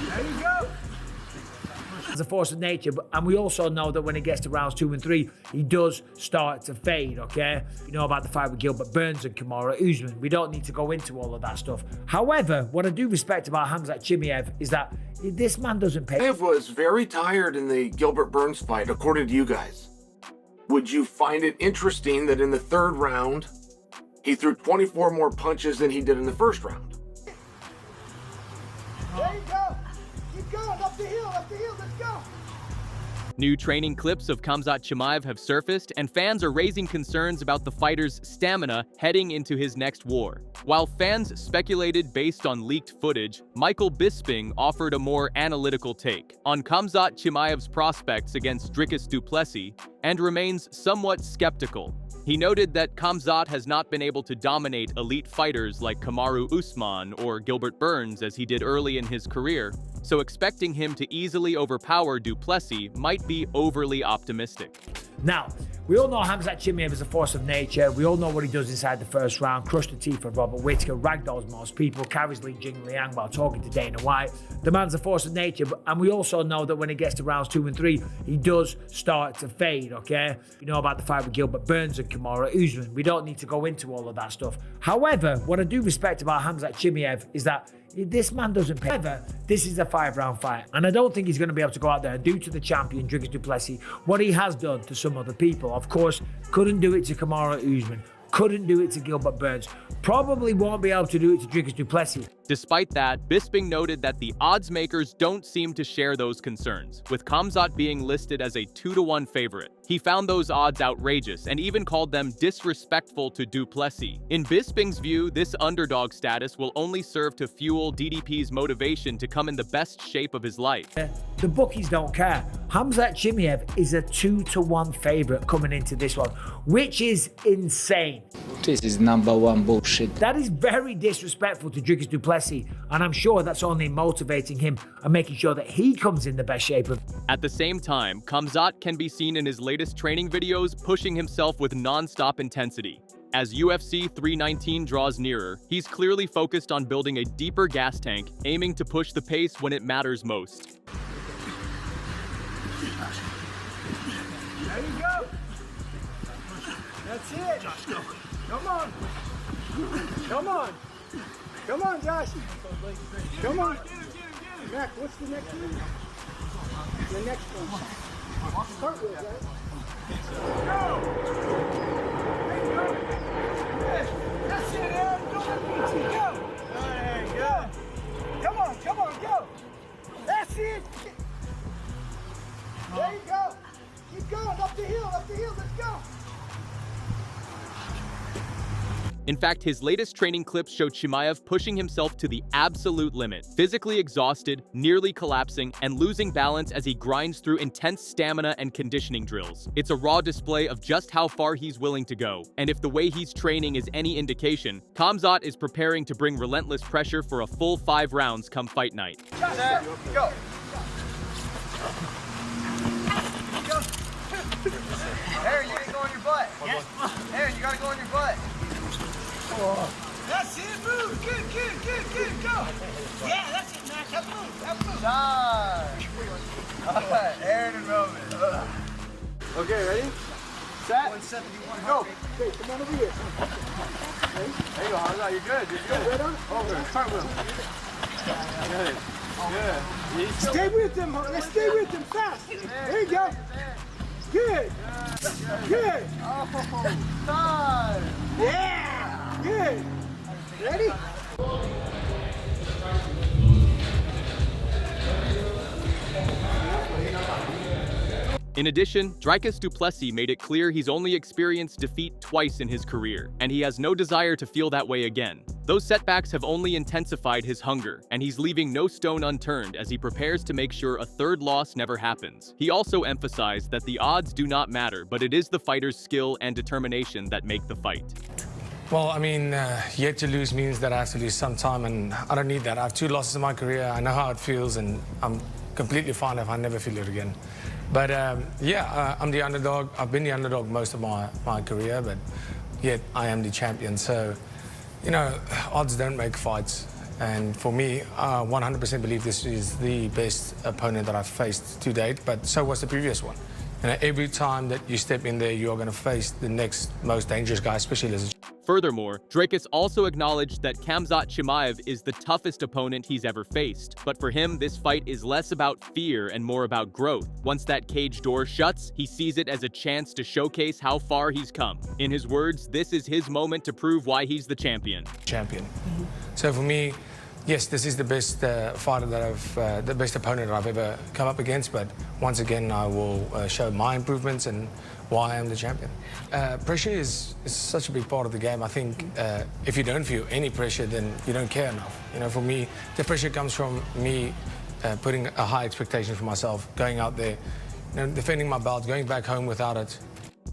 There you go. It's a force of nature, and we also know that when it gets to rounds 2 and 3, he does start to fade, okay? You know about the fight with Gilbert Burns and Kamaru Usman. We don't need to go into all of that stuff. However, what I do respect about Khamzat Chimaev is that this man doesn't pay. Chimaev was very tired in the Gilbert Burns fight, according to you guys. Would you find it interesting that in the 3rd round, he threw 24 more punches than he did in the 1st round? There you go. Keep going, up the hill, let's go. New training clips of Khamzat Chimaev have surfaced, and fans are raising concerns about the fighter's stamina heading into his next war. While fans speculated based on leaked footage, Michael Bisping offered a more analytical take on Khamzat Chimaev's prospects against Dricus Du Plessis and remains somewhat skeptical. He noted that Khamzat has not been able to dominate elite fighters like Kamaru Usman or Gilbert Burns as he did early in his career, so expecting him to easily overpower Du Plessis might be overly optimistic. Now, we all know Khamzat Chimaev is a force of nature. We all know what he does inside the 1st round. Crushed the teeth of Robert Whittaker, ragdolls most people, carries Li Jingliang while talking to Dana White. The man's a force of nature, and we also know that when it gets to rounds 2 and 3, he does start to fade, okay? You know about the fight with Gilbert Burns and Kamaru Usman. We don't need to go into all of that stuff. However, what I do respect about Khamzat Chimaev is that this man doesn't pay. However, this is a 5-round fight, and I don't think he's going to be able to go out there and do to the champion, Dricus Du Plessis, what he has done to some other people. Of course, couldn't do it to Kamaru Usman, couldn't do it to Gilbert Burns, probably won't be able to do it to Dricus Du Plessis. Despite that, Bisping noted that the odds makers don't seem to share those concerns, with Khamzat being listed as a 2-to-1 favorite. He found those odds outrageous and even called them disrespectful to Du Plessis. In Bisping's view, this underdog status will only serve to fuel DDP's motivation to come in the best shape of his life. The bookies don't care. Khamzat Chimaev is a 2-to-1 favorite coming into this one, which is insane. This is #1 bullshit. That is very disrespectful to Dricus Du Plessis, and I'm sure that's only motivating him and making sure that he comes in the best shape of. At the same time, Khamzat can be seen in his latest training videos pushing himself with non-stop intensity. As UFC 319 draws nearer, he's clearly focused on building a deeper gas tank, aiming to push the pace when it matters most. There you go. That's it. Come on. Come on. Come on, Josh. Come on. Mac, what's the next one? The next one. Cartwheel, right? Go! That's it, Aaron. Don't let me go. There you go. Come on, go. That's it. There you go. Keep going, up the hill, let's go. In fact, his latest training clips show Chimaev pushing himself to the absolute limit, physically exhausted, nearly collapsing, and losing balance as he grinds through intense stamina and conditioning drills. It's a raw display of just how far he's willing to go, and if the way he's training is any indication, Khamzat is preparing to bring relentless pressure for a full 5 rounds come fight night. Set, go. Aaron, you didn't go on your butt. Yes. Aaron, you gotta go on your butt. That's it, move. Good, go. Yeah, that's it, Mac. Have move. Nice. All right, Aaron and Roman. Okay, ready? Set. 171. Go. Okay, come on over here. There you go, Hamza. You're good. Right on. Over. Cartwheel. Good. Good. Stay with them. Let's stay with them fast. There you go. Good. Good. Oh, nice. Yeah. Good. Ready? In addition, Dricus Du Plessis made it clear he's only experienced defeat twice in his career, and he has no desire to feel that way again. Those setbacks have only intensified his hunger, and he's leaving no stone unturned as he prepares to make sure a third loss never happens. He also emphasized that the odds do not matter, but it is the fighter's skill and determination that make the fight. Well, I mean, yet to lose means that I have to lose sometime, and I don't need that. I have 2 losses in my career. I know how it feels, and I'm completely fine if I never feel it again. But yeah, I'm the underdog. I've been the underdog most of my career, but yet I am the champion. So, you know, odds don't make fights. And for me, I 100% believe this is the best opponent that I've faced to date, but so was the previous one. You know, every time that you step in there, you are going to face the next most dangerous guy, especially as a... Furthermore, Dricus also acknowledged that Khamzat Chimaev is the toughest opponent he's ever faced. But for him, this fight is less about fear and more about growth. Once that cage door shuts, he sees it as a chance to showcase how far he's come. In his words, this is his moment to prove why he's the champion. So for me, yes, this is the best fighter that the best opponent that I've ever come up against. But once again, I will show my improvements and why I am the champion. Pressure is such a big part of the game. I think if you don't feel any pressure, then you don't care enough. You know, for me, the pressure comes from me putting a high expectation for myself, going out there, you know, defending my belt, going back home without it.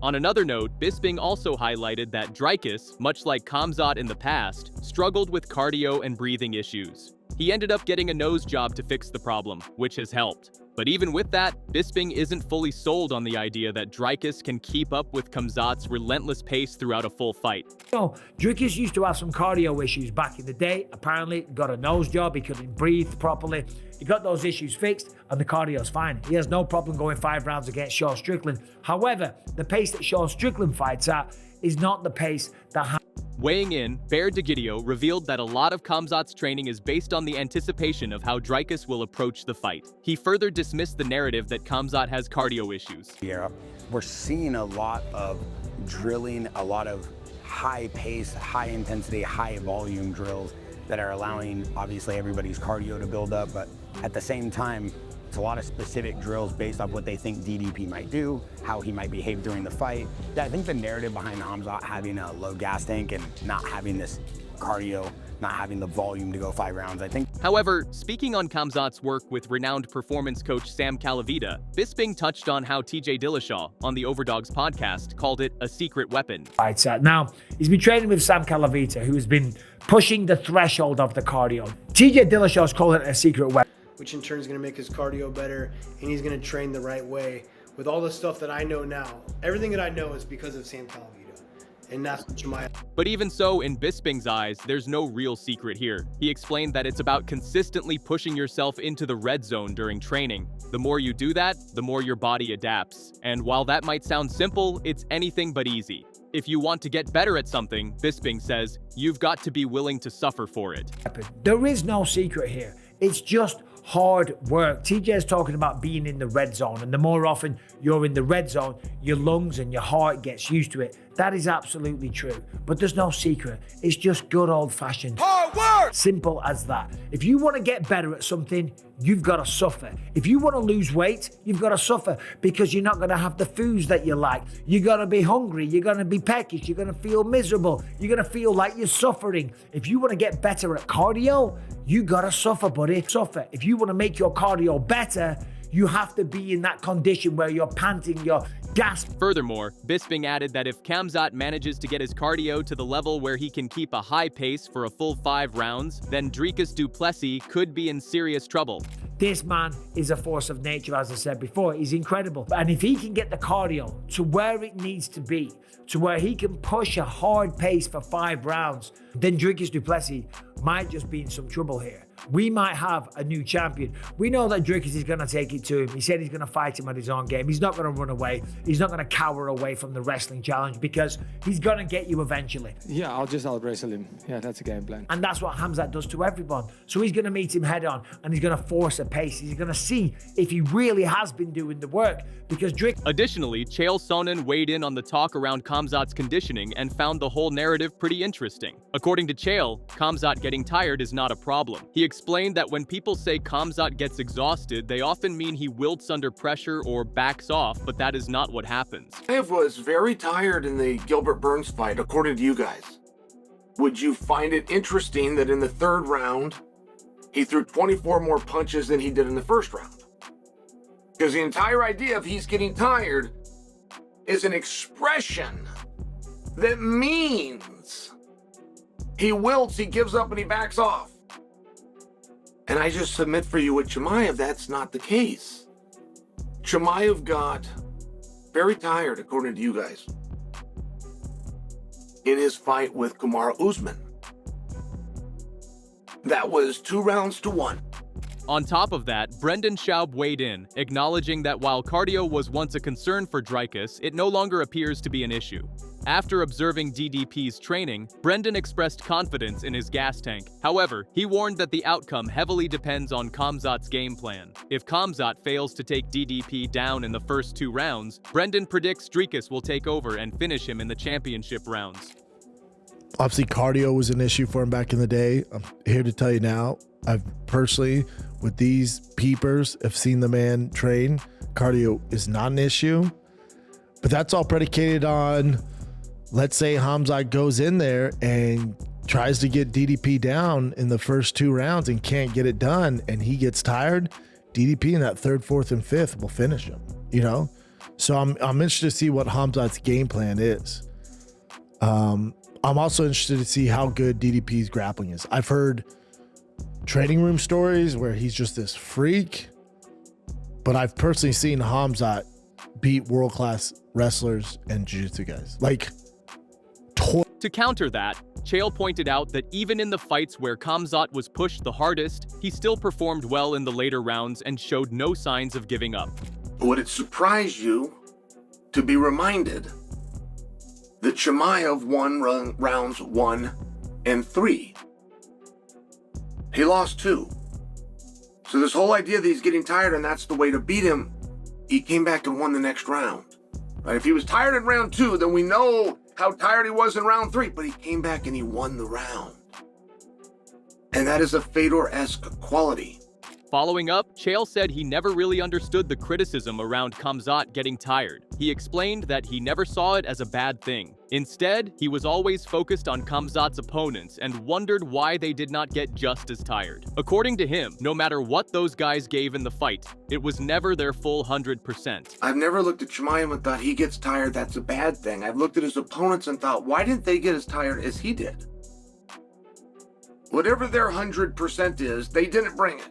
On another note, Bisping also highlighted that Dricus, much like Khamzat in the past, struggled with cardio and breathing issues. He ended up getting a nose job to fix the problem, which has helped. But even with that, Bisping isn't fully sold on the idea that Dricus can keep up with Khamzat's relentless pace throughout a full fight. You know, Dricus used to have some cardio issues back in the day. Apparently, got a nose job. He couldn't breathe properly. He got those issues fixed, and the cardio's fine. He has no problem going 5 rounds against Sean Strickland. However, the pace that Sean Strickland fights at is not the pace that... Weighing in, Bear DeGidio revealed that a lot of Khamzat's training is based on the anticipation of how Dricus will approach the fight. He further dismissed the narrative that Khamzat has cardio issues. Yeah, we're seeing a lot of drilling, a lot of high pace, high intensity, high volume drills that are allowing, obviously, everybody's cardio to build up, but at the same time, it's a lot of specific drills based off what they think DDP might do, how he might behave during the fight. I think the narrative behind Khamzat having a low gas tank and not having this cardio, not having the volume to go 5 rounds, I think. However, speaking on Khamzat's work with renowned performance coach Sam Calavita, Bisping touched on how TJ Dillashaw, on the Overdogs podcast, called it a secret weapon. Now, he's been training with Sam Calavita, who has been pushing the threshold of the cardio. TJ Dillashaw's calling it a secret weapon, which in turn is going to make his cardio better, and he's going to train the right way. With all the stuff that I know now, everything that I know is because of Sam Calavita, and that's what Chimaev. But even so, in Bisping's eyes, there's no real secret here. He explained that it's about consistently pushing yourself into the red zone during training. The more you do that, the more your body adapts. And while that might sound simple, it's anything but easy. If you want to get better at something, Bisping says, you've got to be willing to suffer for it. There is no secret here. It's just hard work. TJ is talking about being in the red zone, and the more often you're in the red zone, your lungs and your heart gets used to it. That is absolutely true, but there's no secret. It's just good old-fashioned hard work. Simple as that. If you want to get better at something, you've got to suffer. If you want to lose weight, you've got to suffer, because you're not going to have the foods that you like. You're going to be hungry. You're going to be peckish. You're going to feel miserable. You're going to feel like you're suffering. If you want to get better at cardio, you got to suffer, buddy. Suffer. If you want to make your cardio better, you have to be in that condition where you're panting, you're gasping. Furthermore, Bisping added that if Khamzat manages to get his cardio to the level where he can keep a high pace for a full 5 rounds, then Dricus Du Plessis could be in serious trouble. This man is a force of nature, as I said before. He's incredible. And if he can get the cardio to where it needs to be, to where he can push a hard pace for 5 rounds, then Dricus Du Plessis might just be in some trouble here. We might have a new champion. We know that Dricus is going to take it to him. He said he's going to fight him at his own game. He's not going to run away. He's not going to cower away from the wrestling challenge, because he's going to get you eventually. Yeah, I'll just out-wrestle him. Yeah, that's a game plan. And that's what Khamzat does to everyone. So he's going to meet him head on, and he's going to force a pace. He's going to see if he really has been doing the work, because Dricus... Additionally, Chael Sonnen weighed in on the talk around Khamzat's conditioning and found the whole narrative pretty interesting. According to Chael, Khamzat getting tired is not a problem. He explained that when people say Khamzat gets exhausted, they often mean he wilts under pressure or backs off, but that is not what happens. Chimaev was very tired in the Gilbert Burns fight, according to you guys. Would you find it interesting that in the 3rd round, he threw 24 more punches than he did in the 1st round? Because the entire idea of he's getting tired is an expression that means he wilts, he gives up, and he backs off. And I just submit for you with Chimaev, that's not the case. Chimaev got very tired, according to you guys, in his fight with Kamaru Usman. That was 2 rounds to 1. On top of that, Brendan Schaub weighed in, acknowledging that while cardio was once a concern for Dricus, it no longer appears to be an issue. After observing DDP's training, Brendan expressed confidence in his gas tank. However, he warned that the outcome heavily depends on Khamzat's game plan. If Khamzat fails to take DDP down in the first 2 rounds, Brendan predicts Dricus will take over and finish him in the championship rounds. Obviously, cardio was an issue for him back in the day. I'm here to tell you now, I've personally, with these peepers, have seen the man train. Cardio is not an issue, but that's all predicated on, let's say Khamzat goes in there and tries to get DDP down in the first 2 rounds and can't get it done, and he gets tired. DDP in that 3rd, 4th, and 5th will finish him, you know? So I'm interested to see what Khamzat's game plan is. I'm also interested to see how good DDP's grappling is. I've heard training room stories where he's just this freak, but I've personally seen Khamzat beat world-class wrestlers and jiu-jitsu guys. Like, to counter that, Chael pointed out that even in the fights where Khamzat was pushed the hardest, he still performed well in the later rounds and showed no signs of giving up. Would it surprise you to be reminded that Chimaev won rounds 1 and 3? He lost 2. So this whole idea that he's getting tired and that's the way to beat him, he came back and won the next round. Right? If he was tired in round 2, then we know how tired he was in round 3, but he came back and he won the round. And that is a Fedor-esque quality. Following up, Chael said he never really understood the criticism around Khamzat getting tired. He explained that he never saw it as a bad thing. Instead, he was always focused on Khamzat's opponents and wondered why they did not get just as tired. According to him, no matter what those guys gave in the fight, it was never their full 100%. I've never looked at Chimaev and thought he gets tired, that's a bad thing. I've looked at his opponents and thought, why didn't they get as tired as he did? Whatever their 100% is, they didn't bring it.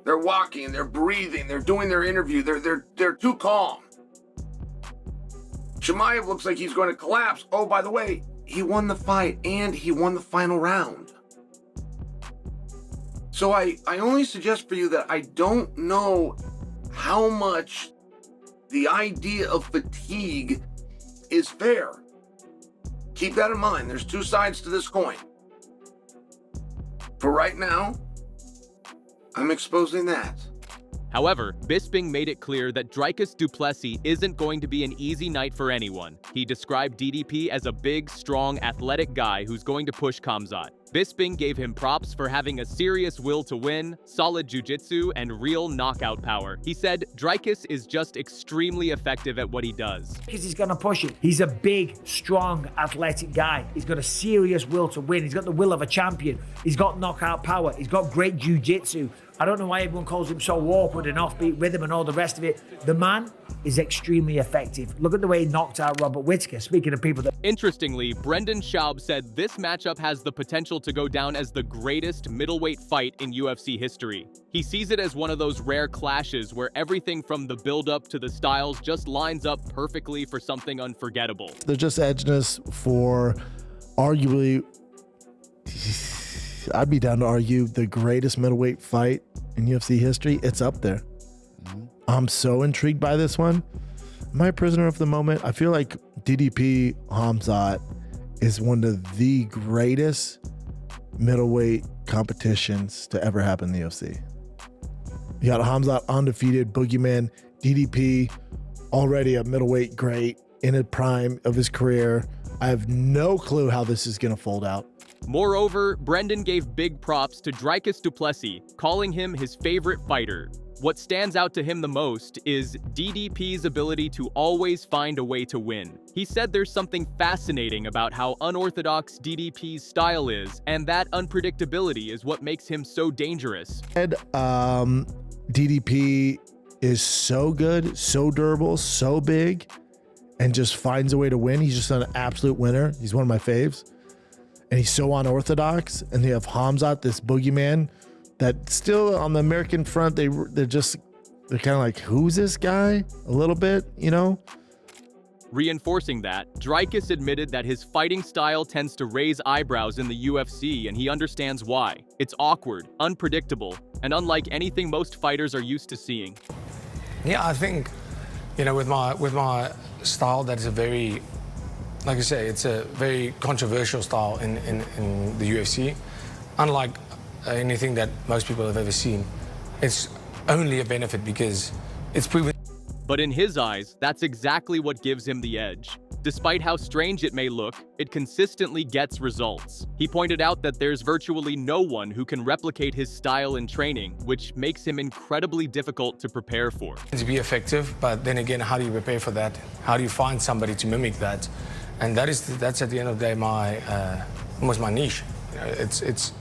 They're walking, they're breathing, they're doing their interview, they're too calm. Chimaev looks like he's going to collapse. Oh, by the way, he won the fight and he won the final round. So I only suggest for you that I don't know how much the idea of fatigue is fair. Keep that in mind. There's 2 sides to this coin. For right now, I'm exposing that. However, Bisping made it clear that Dricus Du Plessis isn't going to be an easy night for anyone. He described DDP as a big, strong, athletic guy who's going to push Khamzat. Bisping gave him props for having a serious will to win, solid jiu-jitsu, and real knockout power. He said Dricus is just extremely effective at what he does. Because he's going to push it. He's a big, strong, athletic guy. He's got a serious will to win. He's got the will of a champion. He's got knockout power. He's got great jiu-jitsu. I don't know why everyone calls him so awkward and offbeat rhythm and all the rest of it. The man is extremely effective. Look at the way he knocked out Robert Whittaker. Speaking of people that... Interestingly, Brendan Schaub said this matchup has the potential to go down as the greatest middleweight fight in UFC history. He sees it as one of those rare clashes where everything from the build-up to the styles just lines up perfectly for something unforgettable. They're just edginess for arguably, I'd be down to argue, the greatest middleweight fight in UFC history. It's up there. I'm so intrigued by this one. Am I a prisoner of the moment? I feel like DDP Khamzat is one of the greatest middleweight competitions to ever happen in the UFC. You got Khamzat undefeated, boogeyman, DDP already a middleweight great in a prime of his career. I have no clue how this is going to fold out. Moreover, Brendan gave big props to Dricus Du Plessis, calling him his favorite fighter. What stands out to him the most is DDP's ability to always find a way to win. He said there's something fascinating about how unorthodox DDP's style is, and that unpredictability is what makes him so dangerous. DDP is so good, so durable, so big, and just finds a way to win. He's just an absolute winner. He's one of my faves. And he's so unorthodox. And they have Khamzat, this boogeyman, that still on the American front, they're kind of like, who's this guy? A little bit, you know? Reinforcing that, Dricus admitted that his fighting style tends to raise eyebrows in the UFC, and he understands why. It's awkward, unpredictable, and unlike anything most fighters are used to seeing. Yeah, I think, you know, with my style, that is a very, like I say, it's a very controversial style in the UFC. Unlike anything that most people have ever seen, it's only a benefit because it's proven. But in his eyes, that's exactly what gives him the edge. Despite how strange it may look, it consistently gets results. He pointed out that there's virtually no one who can replicate his style in training, which makes him incredibly difficult to prepare for. To be effective, but then again, how do you prepare for that? How do you find somebody to mimic that? And that's at the end of the day almost my niche. You know, it's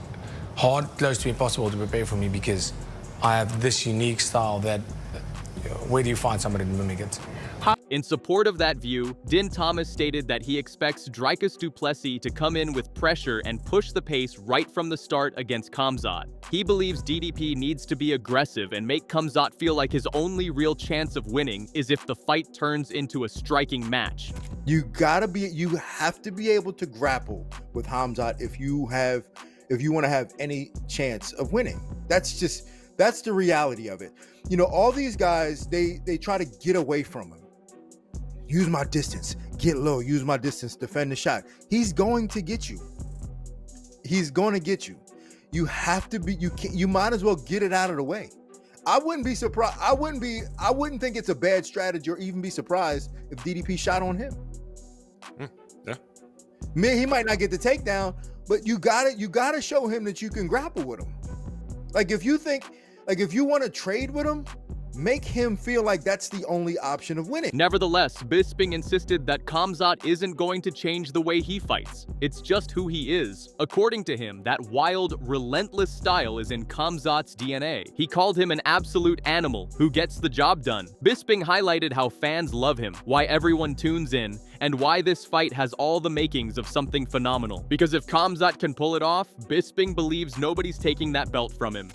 hard, close to impossible to prepare for me because I have this unique style that, you know, where do you find somebody to mimic it? In support of that view, Din Thomas stated that he expects Dricus Du Plessis to come in with pressure and push the pace right from the start against Khamzat. He believes DDP needs to be aggressive and make Khamzat feel like his only real chance of winning is if the fight turns into a striking match. You have to be able to grapple with Khamzat if you want to have any chance of winning. That's the reality of it. You know, all these guys, they try to get away from him. Use my distance, get low, use my distance, defend the shot. He's going to get you. He's going to get you. You have to be, you might as well get it out of the way. I wouldn't be surprised. I wouldn't think it's a bad strategy or even be surprised if DDP shot on him. Yeah. Man, he might not get the takedown, but you gotta show him that you can grapple with him. Like if you want to trade with him, make him feel like that's the only option of winning. Nevertheless, Bisping insisted that Khamzat isn't going to change the way he fights. It's just who he is. According to him, that wild, relentless style is in Khamzat's DNA. He called him an absolute animal who gets the job done. Bisping highlighted how fans love him, why everyone tunes in, and why this fight has all the makings of something phenomenal. Because if Khamzat can pull it off, Bisping believes nobody's taking that belt from him.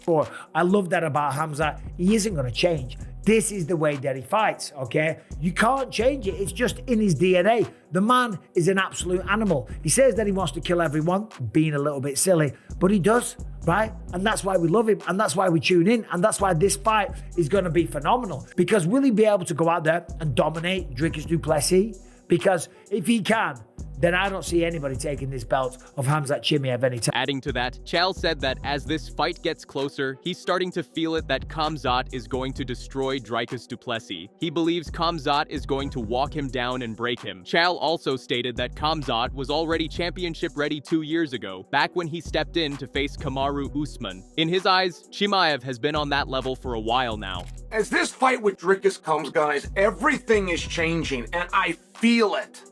I love that about Khamzat. He isn't going to change. This is the way that he fights, okay? You can't change it. It's just in his DNA. The man is an absolute animal. He says that he wants to kill everyone, being a little bit silly, but he does, right? And that's why we love him, and that's why we tune in, and that's why this fight is going to be phenomenal. Because will he be able to go out there and dominate Dricus Du Plessis? Because if he can, then I don't see anybody taking this belt of Khamzat Chimaev anytime. Adding to that, Chal said that as this fight gets closer, he's starting to feel it that Khamzat is going to destroy Dricus Du Plessis. He believes Khamzat is going to walk him down and break him. Chal also stated that Khamzat was already championship ready 2 years ago, back when he stepped in to face Kamaru Usman. In his eyes, Chimaev has been on that level for a while now. As this fight with Dricus comes, guys, everything is changing, and I feel it.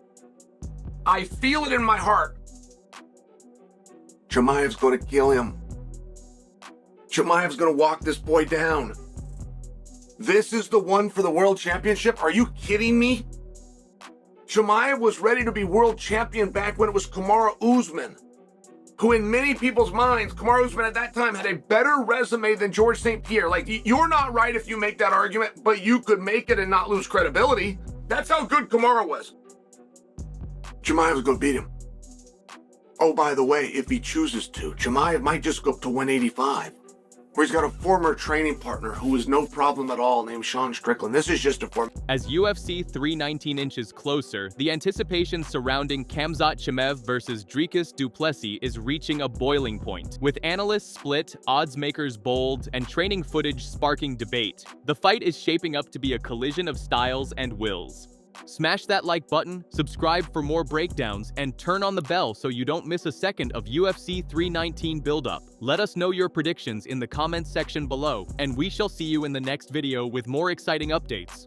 I feel it in my heart. Chimaev's going to kill him. Chimaev's going to walk this boy down. This is the one for the world championship? Are you kidding me? Chimaev was ready to be world champion back when it was Kamaru Usman, who in many people's minds, Kamaru Usman at that time had a better resume than George St. Pierre. Like, you're not right if you make that argument, but you could make it and not lose credibility. That's how good Kamaru was. Chimaev is going to beat him. Oh, by the way, if he chooses to, Chimaev might just go up to 185, where he's got a former training partner who is no problem at all named Sean Strickland. This is just a form. As UFC 319 inches closer, the anticipation surrounding Khamzat Chimaev versus Dricus Du Plessis is reaching a boiling point. With analysts split, odds makers bold, and training footage sparking debate, the fight is shaping up to be a collision of styles and wills. Smash that like button, subscribe for more breakdowns, and turn on the bell so you don't miss a second of UFC 319 build-up. Let us know your predictions in the comments section below, and we shall see you in the next video with more exciting updates.